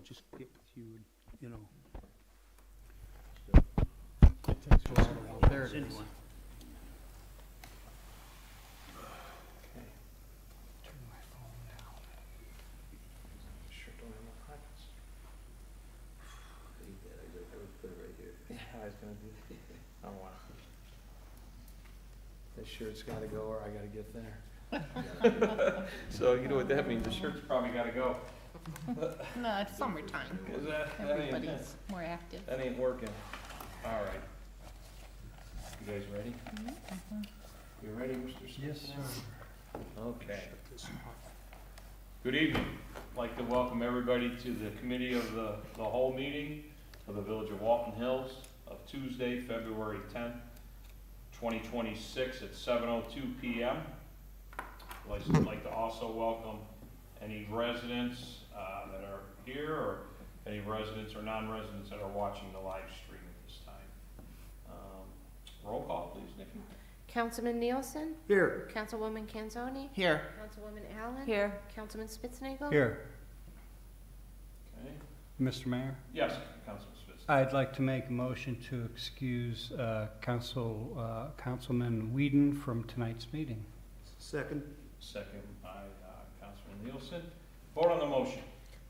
just get with you, and, you know. It takes a while to walk There this it is. anyway. Okay. Turn my phone down. Sure don't have my pockets. I hate that. I would put it right here. Yeah, I was gonna do that. Oh, wow. The shirt's gotta go or I gotta get there. So you know what that means, the shirt's probably gotta go. No, it's summertime. Cause that ain't, Everybody's more active. that ain't working. All right. You guys ready? You ready, Mr. Smith? Yes, sir. Okay. Shut this off. Good evening. I'd like to welcome everybody to the committee of the whole meeting of the Village of Walton Hills of Tuesday, February 10th, 2026 at 7:02 p.m. I'd like to also welcome any residents that are here or any residents or non-residents that are watching the live stream at this time. Roll call, please, Nikki. Councilman Nielsen? Here. Councilwoman Kanzoni? Here. Councilwoman Allen? Here. Councilman Spitznagel. Here, Okay. Mr. Mayor, Yes, Councilman Spitz. I'd like to make a motion to excuse Councilman Whedon from tonight's meeting. Second. Second by Councilman Nielsen. Vote on the motion.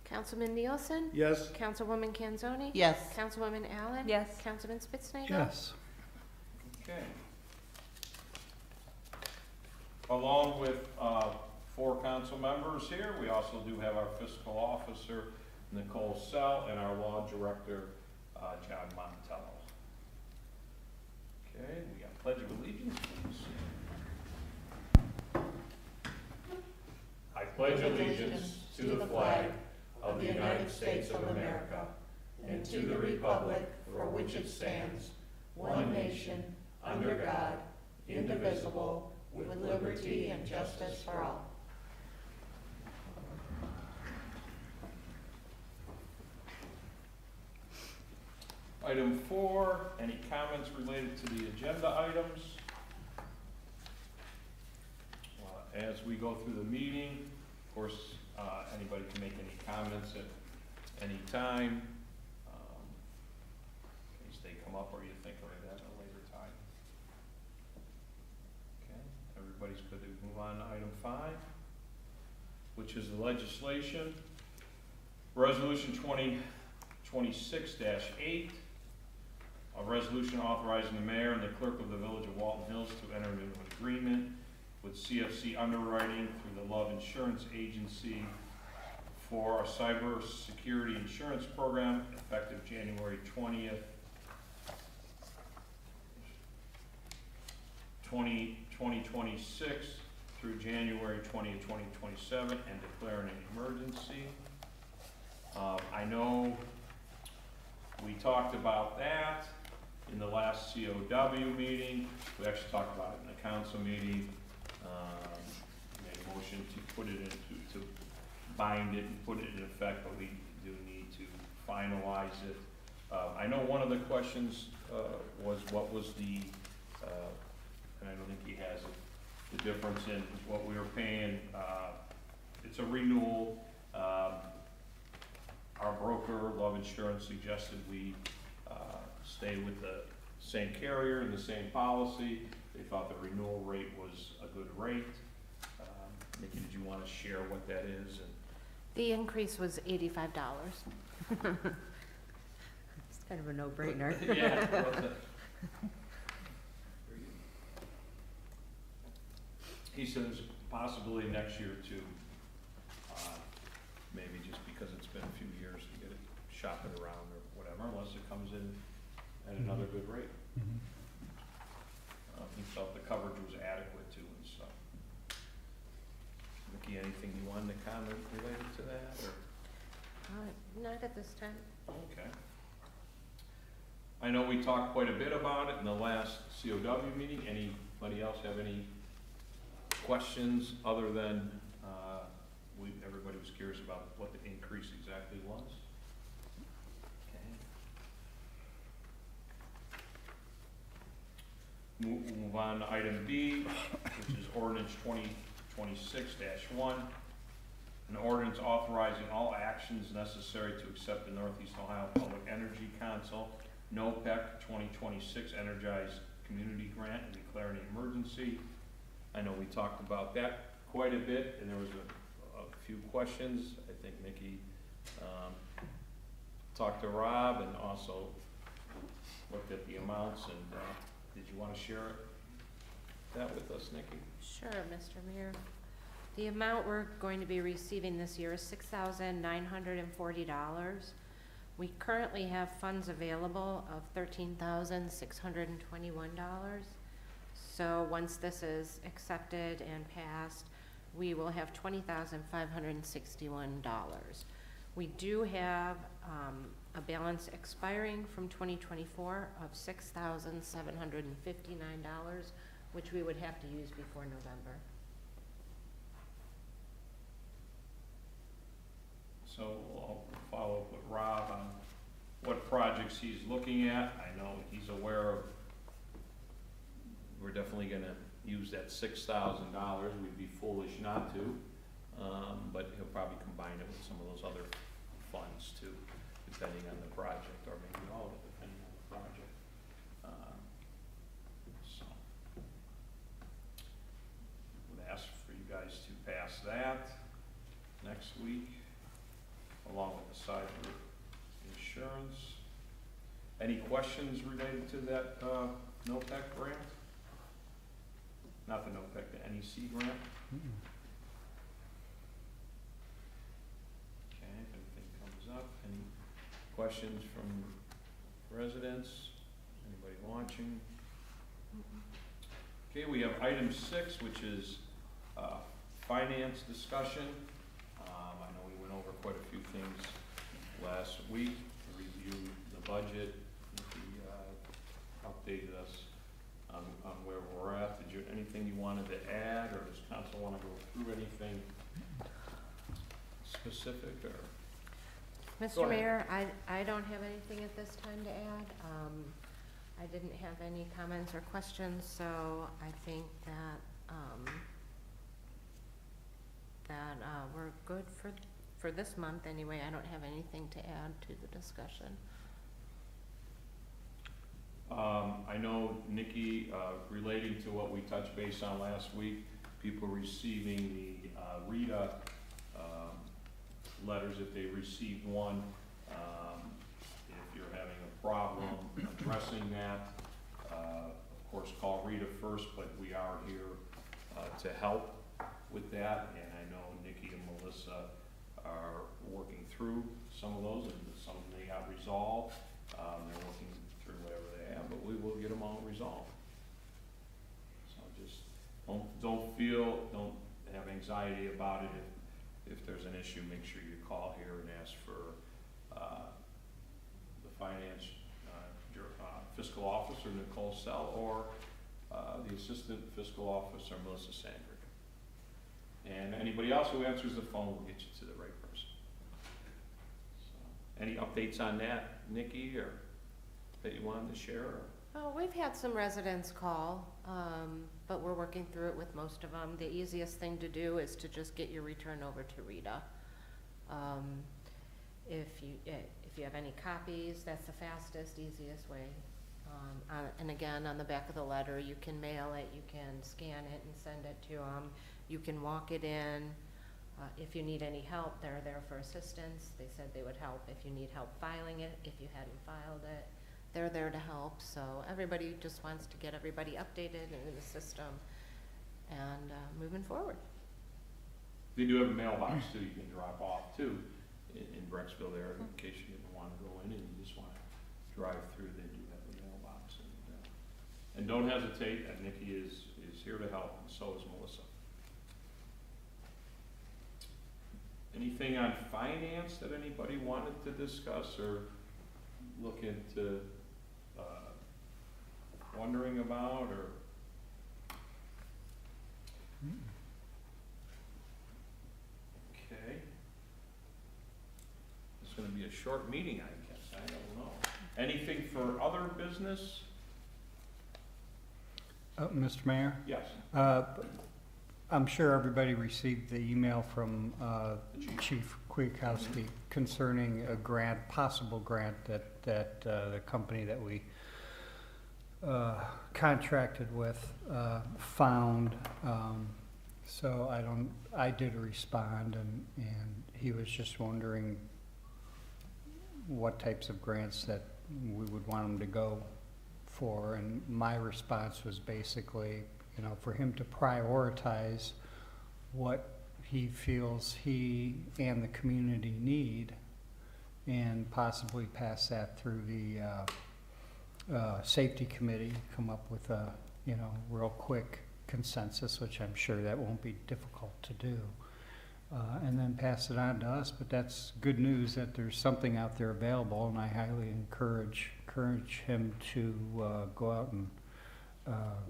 Councilman Nielsen? Yes. Councilwoman Kanzoni? Yes. Councilwoman Allen? Yes. Councilman Spitznagel. Yes. Okay. Along with 4 council members here, we also do have our fiscal officer, Nicole Sell, and our law director, John Montello. Okay, we got pledge of allegiance, please. I pledge allegiance to the flag of the United States of America and to the republic for which it stands, one nation, under God, indivisible, with liberty and justice for all. Item 4, any comments related to the agenda items? As we go through the meeting, of course, anybody can make any comments at any time, in case they come up or you think of it at a later time. Okay, everybody's good to move on to item 5, which is the legislation. Resolution 2026-8, a resolution authorizing the mayor and the clerk of the Village of Walton Hills to enter into an agreement with CFC Underwriting through the Love Insurance Agency for a cyber security insurance program effective January 20th, 2026 through January 20th, 2027, and declaring an emergency. I know we talked about that in the last COW meeting. We actually talked about it in the council meeting. Made a motion to put it to bind it and put it in effect, but we do need to finalize it. I know one of the questions was what was the, and I don't think he has it, the difference in what we were paying. It's a renewal. Our broker, Love Insurance, suggested we stay with the same carrier and the same policy. They thought the renewal rate was a good rate. Nikki, did you want to share what that is? The increase was $85. It's kind of a no-brainer. Yeah. He says possibly next year too. Maybe just because it's been a few years to get it shopping around or whatever, unless it comes in at another good rate. Mhm. He felt the coverage was adequate too and stuff. Nikki, anything you wanted to comment related to that, or? Not at this time. Okay. I know we talked quite a bit about it in the last COW meeting. Anybody else have any questions other than, everybody was curious about what the increase exactly was? Okay. Move on to item B, which is ordinance 2026-1. An ordinance authorizing all actions necessary to accept the Northeast Ohio Public Energy Council, NOPEC 2026 Energized Community Grant, and declaring an emergency. I know we talked about that quite a bit, and there was a few questions. I think Nikki talked to Rob and also looked at the amounts, and did you want to share that with us, Nikki? Sure, Mr. Mayor. The amount we're going to be receiving this year is $6,940. We currently have funds available of $13,621. So once this is accepted and passed, we will have $20,561. We do have a balance expiring from 2024 of $6,759, which we would have to use before November. So I'll follow up with Rob on what projects he's looking at. I know he's aware of, we're definitely gonna use that $6,000. We'd be foolish not to. But he'll probably combine it with some of those other funds too, depending on the project, or maybe all of it, depending on the project. So, would ask for you guys to pass that next week, along with the cyber insurance. Any questions related to that NOPEC grant? Not the NOPEC, the NEC grant? Okay, if anything comes up, any questions from residents? Anybody watching? Okay, we have item 6, which is finance discussion. I know we went over quite a few things last week to review the budget. He updated us on where we're at. Did you, anything you wanted to add, or does council want to go through anything specific, or? Go Mr. ahead. Mayor, I don't have anything at this time to add. I didn't have any comments or questions, so I think that, we're good for this month anyway. I don't have anything to add to the discussion. I know, Nikki, relating to what we touched base on last week, people receiving the RETA letters, if they received one, if you're having a problem addressing that, of course, call RETA first, but we are here to help with that, and I know Nikki and Melissa are working through some of those, and some of them they got resolved. They're working through whatever they have, but we will get them all resolved. So just don't have anxiety about it. If there's an issue, make sure you call here and ask for the finance fiscal officer, Nicole Sell, or the assistant fiscal officer, Melissa Sandrick. And anybody else who answers the phone will get you to the right person. So, any updates on that, Nikki, or that you wanted to share? Or? Oh, we've had some residents call, but we're working through it with most of them. The easiest thing to do is to just get your return over to RETA. If you have any copies, that's the fastest, easiest way. And again, on the back of the letter, you can mail it, you can scan it and send it to them. You can walk it in. If you need any help, they're there for assistance. They said they would help if you need help filing it, if you hadn't filed it. They're there to help, so everybody just wants to get everybody updated and in the system and moving forward. They do have a mailbox too, you can drop off too, in Brecksville there, in case you didn't want to go in and you just want to drive through, they do have a mailbox. And don't hesitate, Nikki is here to help, and so is Melissa. Anything on finance that anybody wanted to discuss or look into, wondering about, or? Okay. It's gonna be a short meeting, I guess, I don't know. Anything for other business? Mr. Mayor, Yes. I'm sure everybody received the email from Chief Kwiatkowski concerning a grant, possible grant that the company that we contracted with found. So I did respond, and he was just wondering what types of grants that we would want him to go for, and my response was basically, you know, for him to prioritize what he feels he and the community need, and possibly pass that through the safety committee, come up with a, you know, real quick consensus, which I'm sure that won't be difficult to do, and then pass it on to us. But that's good news that there's something out there available, and I highly encourage him to go out and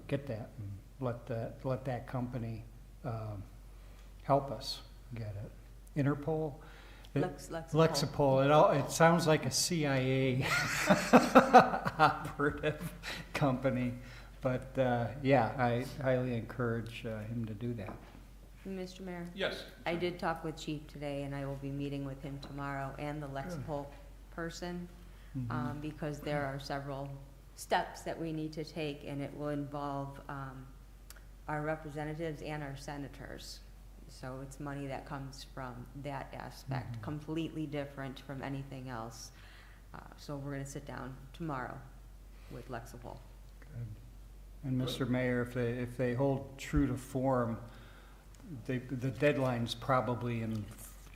get that, and let that company help us get it. Interpol? Lexipol. It sounds like a CIA operative company, but yeah, I highly encourage him to do that. Mr. Mayor, Yes. I did talk with Chief today, and I will be meeting with him tomorrow and the Lexipol person, because there are several steps that we need to take, and it will involve our representatives and our senators. So it's money that comes from that aspect, completely different from anything else. So we're gonna sit down tomorrow with Lexipol. Good. And Mr. Mayor, if they hold true to form, the deadline's probably in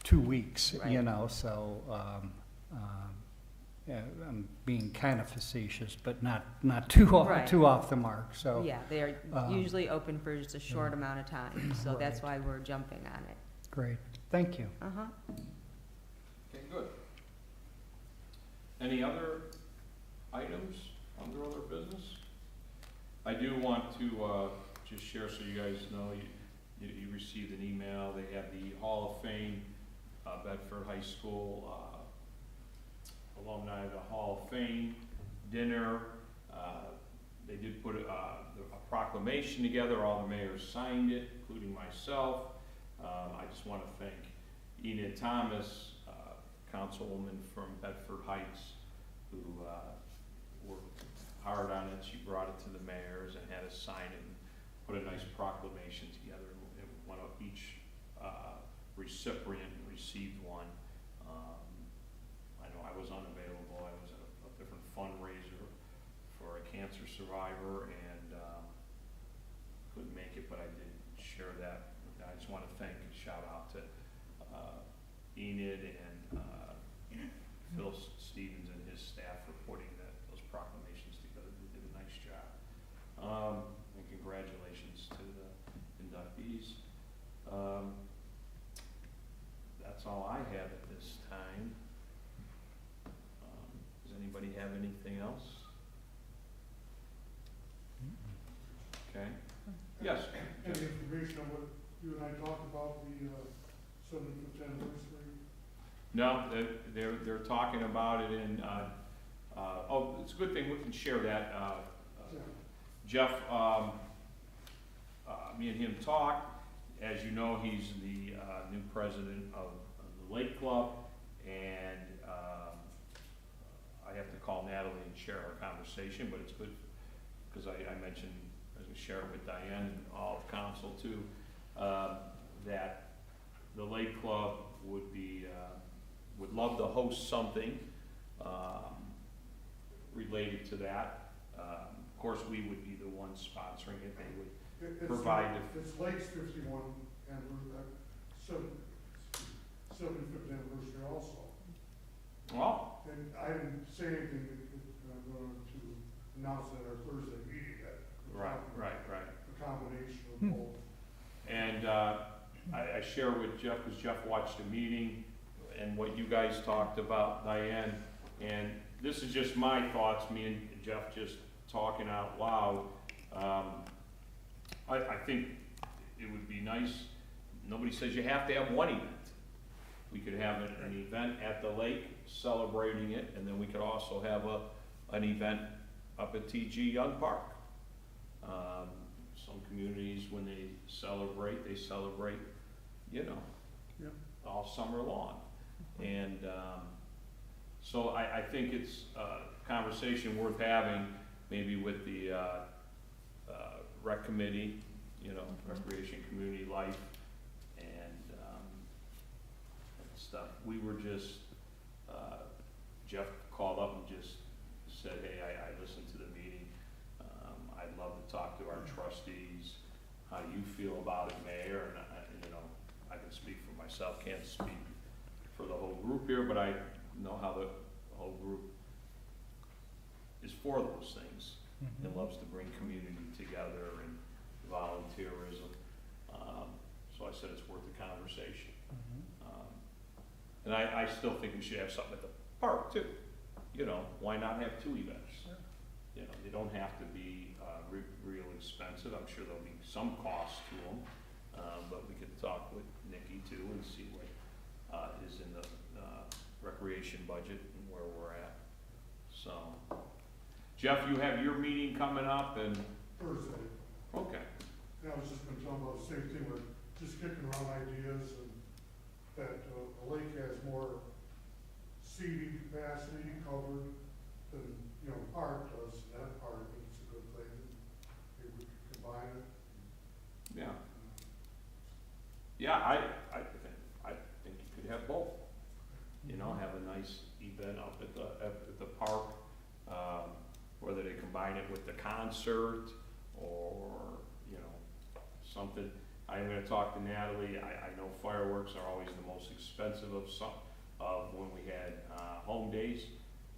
2 weeks, you Right. know, so yeah, I'm being kind of facetious, but not too Right. off the mark, so. Yeah, they are usually open for just a short yeah. amount of time, so that's Right. why we're jumping on it. Great, thank you. Uh-huh. Okay, good. Any other items under other business? I do want to just share so you guys know, you received an email. They have the Hall of Fame, Bedford High School alumni of the Hall of Fame dinner. They did put a proclamation together. All the mayors signed it, including myself. I just want to thank Enid Thomas, councilwoman from Bedford Heights, who worked hard on it. She brought it to the mayors and had us sign it and put a nice proclamation together. And one of each recipient received one. I know I was unavailable. I was at a different fundraiser for a cancer survivor and couldn't make it, but I did share that. I just want to thank and shout out to Enid and Phil Stevens and his staff for putting those proclamations together. They did a nice job. And congratulations to the inductees. That's all I have at this time. Does anybody have anything else? Okay. Yes. Any information on what you and I talked about, the 75th anniversary? No, they're talking about it in, oh, it's a good thing we can share that. Yeah. Jeff, me and him talked. As you know, he's the new president of the Lake Club, and I have to call Natalie and share our conversation, but it's good because I mentioned, I was going to share it with Diane and all of council too, that the Lake Club would love to host something related to that. Of course, we would be the ones sponsoring it. They would provide It's Lake's 51 anniversary, 75th anniversary also. well, And I didn't say anything, I'm going to announce at our Thursday meeting that. right. A combination of both. And I share with Jeff, because Jeff watched the meeting and what you guys talked about, Diane, and this is just my thoughts, me and Jeff just talking out loud. I think it would be nice, nobody says you have to have one event. We could have an event at the lake celebrating it, and then we could also have an event up at TG Young Park. So some communities, when they celebrate, you know, Yeah. all summer long. And, so I think it's a conversation worth having, maybe with the, rec committee, you know, recreation, community life, and stuff. We were just, Jeff called up and just said, hey, I listened to the meeting. I'd love to talk to our trustees. How do you feel about it, Mayor? And you know, I can speak for myself, can't speak for the whole group here, but I know how the whole group is for those things and loves to bring community together and volunteerism. So I said it's worth the conversation. And I still think we should have something at the park too. You know, why not have two events? You know, they don't have to be real expensive. I'm sure there'll be some cost to them, but we could talk with Nikki too and see what is in the recreation budget and where we're at. So, Jeff, you have your meeting coming up and, Thursday. okay, And I was just gonna tell them about the same thing, we're just kicking around ideas and that the lake has more seating capacity covered than, you know, the park does, that part of it's a good thing. Maybe we could combine it. yeah. Yeah, I think you could have both. You know, have a nice event up at the park, whether they combine it with the concert or, you know, something. I'm gonna talk to Natalie. I know fireworks are always the most expensive of when we had, home days,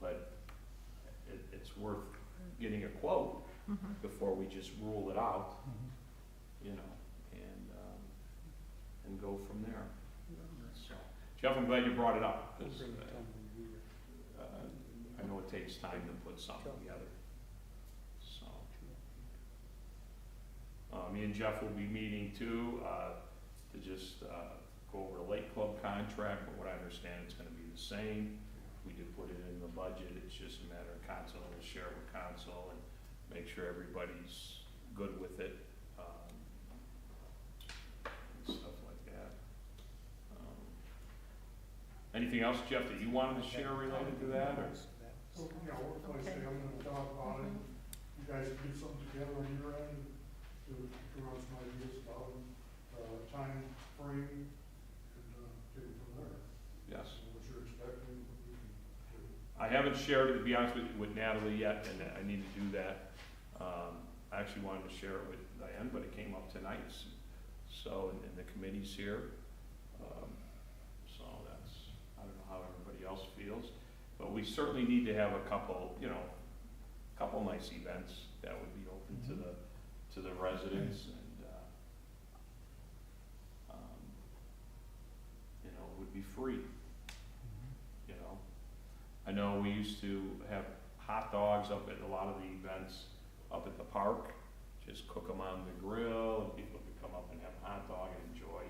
but it's worth getting a quote before we just rule it out, you know, and go from there. So, Jeff, I'm glad you brought it up, because, I know it takes time to put something together, so. Me and Jeff will be meeting too, to just, go over the Lake Club contract, but what I understand, it's gonna be the same. We did put it in the budget, it's just a matter of council, we'll share with council and make sure everybody's good with it, and stuff like that. Anything else, Jeff, that you wanted to share related to that, or? So, you know, like I say, I'm gonna talk about it, you guys can get something together on your end, to come around some ideas about, time frame, and, take it from there. Yes. What you're expecting, what we can do. I haven't shared it, to be honest with Natalie yet, and I need to do that. I actually wanted to share it with Diane, but it came up tonight, so, and the committee's here. So that's, I don't know how everybody else feels, but we certainly need to have a couple, you know, couple nice events that would be open to the residents, and, you know, would be free. You know, I know we used to have hot dogs up at a lot of the events up at the park, just cook them on the grill, and people could come up and have a hot dog and enjoy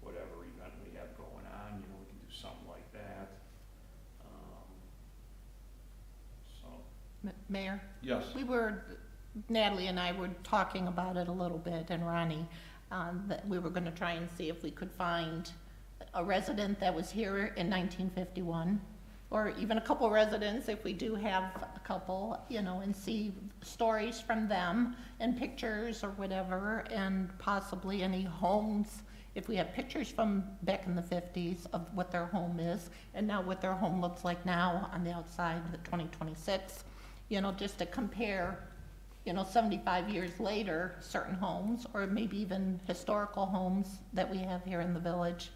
whatever event we have going on, you know, we can do something like that. So, Mayor, yes, Natalie and I were talking about it a little bit, and Ronnie, that we were gonna try and see if we could find a resident that was here in 1951, or even a couple residents, if we do have a couple, you know, and see stories from them and pictures or whatever, and possibly any homes, if we have pictures from back in the 50s of what their home is, and now what their home looks like now on the outside, the 2026, you know, just to compare, you know, 75 years later, certain homes, or maybe even historical homes that we have here in the village,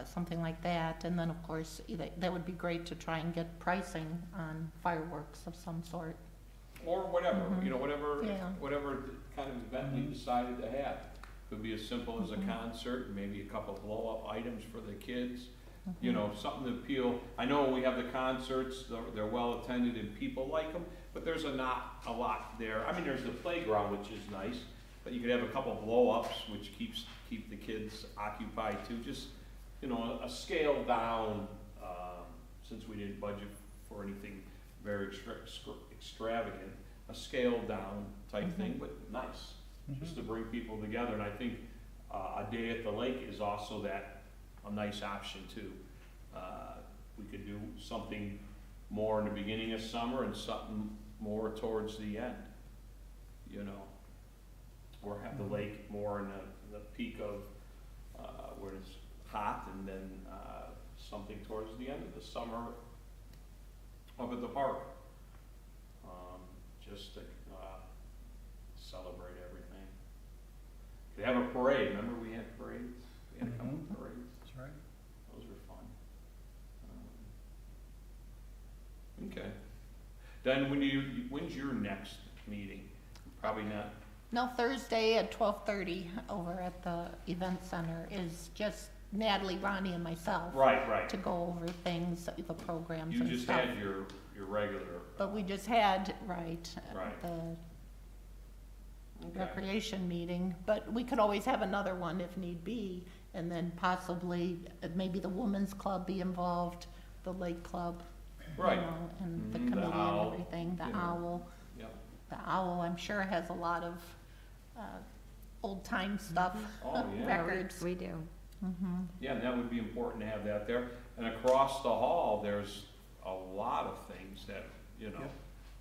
something like that. And then, of course, that would be great to try and get pricing on fireworks of some sort. or whatever, you know, whatever Yeah. kind of event we decided to have. Could be as simple as a concert, and maybe a couple blow-up items for the kids, you know, something to appeal. I know we have the concerts, they're well-attended and people like them, but there's not a lot there. I mean, there's the playground, which is nice, but you could have a couple blow-ups, which keep the kids occupied too. Just, you know, a scaled down, since we didn't budget for anything very extravagant, a scaled down type thing, but nice, just to bring people together. And I think a day at the lake is also a nice option too. We could do something more in the beginning of summer and something more towards the end, you know. Or have the lake more in the peak of where it's hot, and then something towards the end of the summer up at the park. Just to celebrate everything. They have a parade, remember we had parades? We had a couple of parades, That's right. those were fun. Okay. Then when's your next meeting? Probably not, No, Thursday at 12:30 over at the event center is just Natalie, Ronnie, and myself right. to go over things, the programs You and just stuff. had your regular. But we just had, right, Right. the Okay. recreation meeting, but we could always have another one if need be, and then possibly, maybe the women's club be involved, the lake club, you Right. know, and the Mhm, the committee and owl, everything, the you know. owl. Yep. The owl, I'm sure, has a lot of, old-time stuff, Oh, yeah. records. We do. Mhm. Yeah, and that would be important to have that there. And across the hall, there's a lot of things that, you know, Yep.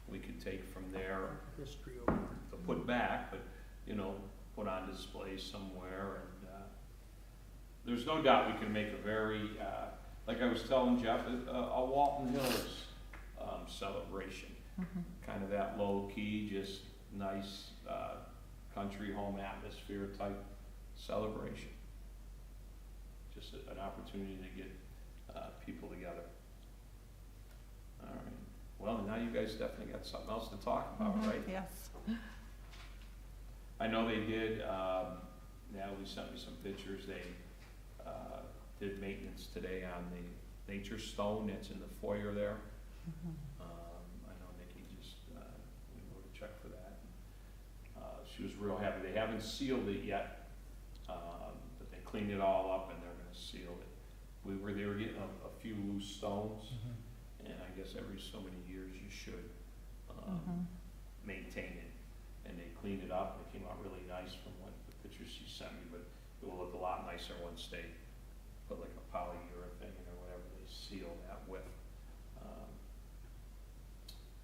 we could take from there History over there. to put back, but, you know, put on display somewhere. And there's no doubt we can make a very, like I was telling Jeff, a Walton Hills celebration. Mhm. Kind of that low-key, just nice country home atmosphere type celebration. Just an opportunity to get people together. All right. Well, now you guys definitely got something else to talk about, Mhm, right? Yes. I know they did, Natalie sent me some pictures, they did maintenance today on the nature stone that's in the foyer there. Mhm. I know Nikki just, we wrote a check for that. She was real happy, they haven't sealed it yet, but they cleaned it all up and they're gonna seal it. They were getting a few loose stones, and I guess every so many years you should, Mhm. maintain it. And they cleaned it up, and it came out really nice from what the pictures she sent me, but it will look a lot nicer once they put like a polyurethane or whatever they seal that with,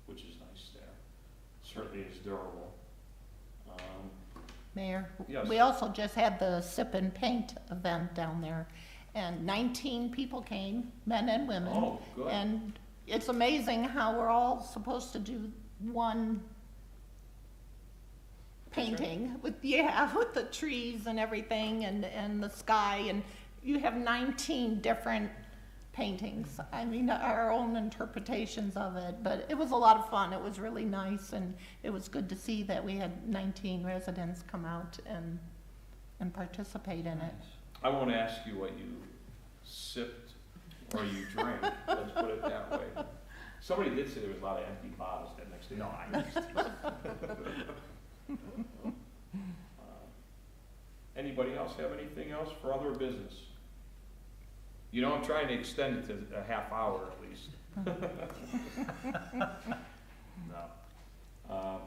which is nice there. Certainly is durable. Mayor? Yes. We also just had the Sip and Paint event down there, and 19 people came, men and women. Oh, good. And it's amazing how we're all supposed to do one painting with, with the trees and everything and the sky, and you have 19 different paintings. I mean, our own interpretations of it, but it was a lot of fun. It was really nice, and it was good to see that we had 19 residents come out and participate in it. I won't ask you what you sipped or you drank, let's put it that way. Somebody did say there was a lot of empty bottles that next day. No, I just anybody else have anything else for other business? You know, I'm trying to extend it to a half hour at least. No.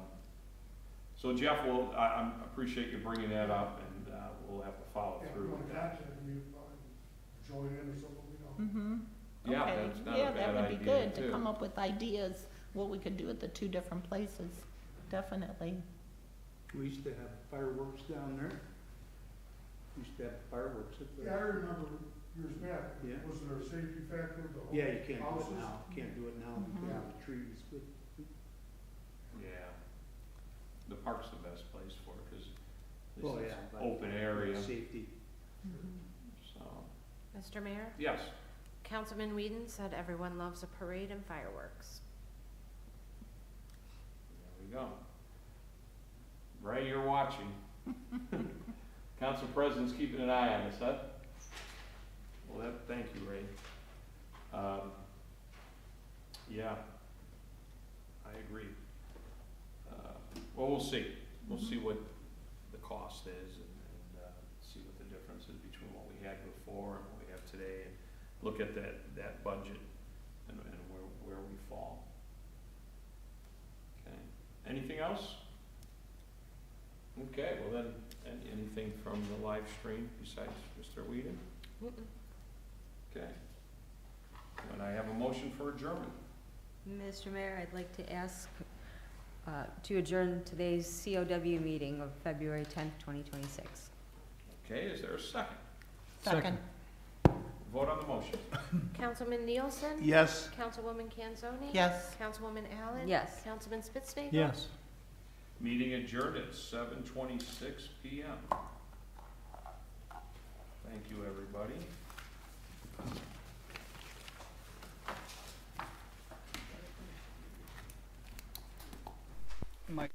So Jeff, I appreciate you bringing that up, and we'll have to follow Yeah, through you with want to that. contact me, join in or something, you know. Mm-hmm. Yeah, Okay. that's not a Yeah, bad that would be idea, good, too. to come up with ideas, what we could do at the two different places, definitely. We used to have fireworks down there. We used to have fireworks at the. Yeah, I remember years back, Yeah. wasn't there a safety factor with the whole Yeah, you can't do houses? it now, can't do it now Mhm. because of the trees, but Yeah. The park's the best place for it, because Well, it's yeah, an but- open area, safety. so, Mr. Mayor, yes. Councilman Whedon said everyone loves a parade and fireworks. There we go. Ray, you're watching. Council President's keeping an eye on us, huh? Well, thank you, Ray. Yeah, I agree. Well, we'll see. We'll see what the cost is and see what the difference is between what we had before and what we have today, and look at that budget and where we fall. Okay. Anything else? Okay, well then, anything from the live stream besides Mr. Whedon? Mm-mm. Okay. And I have a motion for adjournment. Mr. Mayor, I'd like to ask to adjourn today's COW meeting of February 10th, 2026. Okay, is there a second? Second. Vote on the motion. Councilman Nielsen? Yes. Councilwoman Kanzoni? Yes. Councilwoman Allen? Yes. Councilman Spitznagel. Yes. Meeting adjourned at 7:26 PM. Thank you, everybody. Mike.